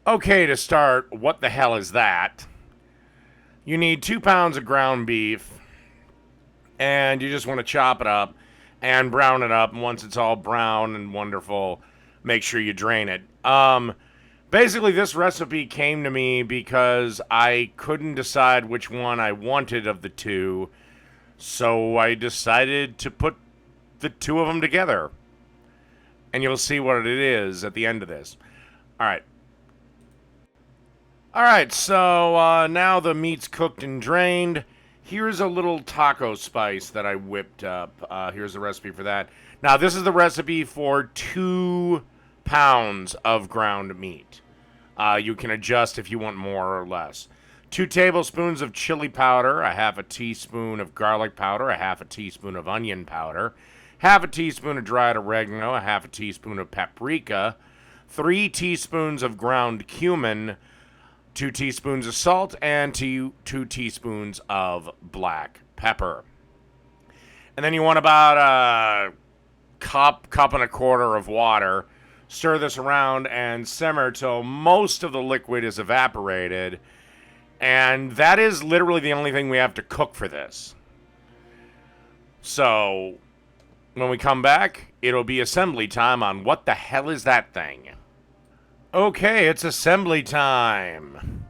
Okay, to start, what the hell is that? You need 2 pounds of ground beef, and you just want to chop it up and brown it up. And once it's all brown and wonderful, make sure you drain it. Basically, this recipe came to me because I couldn't decide which one I wanted of the two, so I decided to put the two of them together. And you'll see what it is at the end of this. All right. All right, so now the meat's cooked and drained. Here's a little taco spice that I whipped up. Here's the recipe for that. Now, this is the recipe for 2 pounds of ground meat. You can adjust if you want more or less. 2 tablespoons of chili powder, a half a teaspoon of garlic powder, a half a teaspoon of onion powder, half a teaspoon of dried oregano, a half a teaspoon of paprika, 3 teaspoons of ground cumin, 2 teaspoons of salt, and two teaspoons of black pepper. And then you want about a cup and a quarter of water. Stir this around and simmer till most of the liquid is evaporated. And that is literally the only thing we have to cook for this. So, when we come back, it'll be assembly time on what the hell is that thing. Okay, it's assembly time.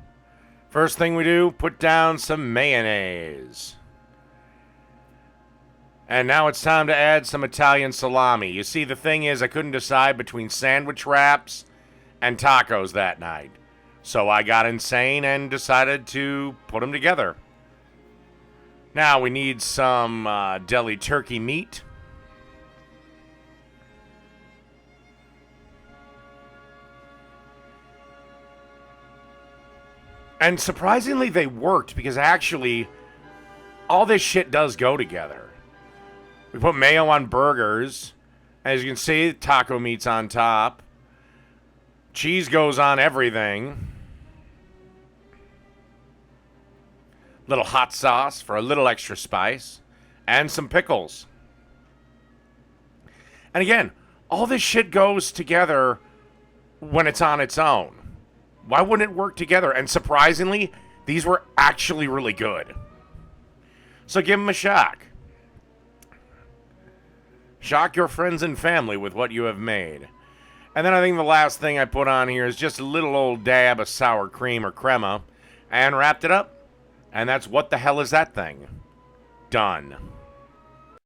First thing we do, put down some mayonnaise. And now it's time to add some Italian salami. You see, the thing is, I couldn't decide between sandwich wraps and tacos that night. So I got insane and decided to put them together. Now we need some deli turkey meat. And surprisingly, they worked because actually, all this shit does go together. We put mayo on burgers. As you can see, taco meat's on top. Cheese goes on everything. Little hot sauce for a little extra spice. And some pickles. And again, all this shit goes together when it's on its own. Why wouldn't it work together? And surprisingly, these were actually really good. So give them a shock. Shock your friends and family with what you have made. And then I think the last thing I put on here is just a little old dab of sour cream or crema. And wrapped it up. And that's what the hell is that thing? Done.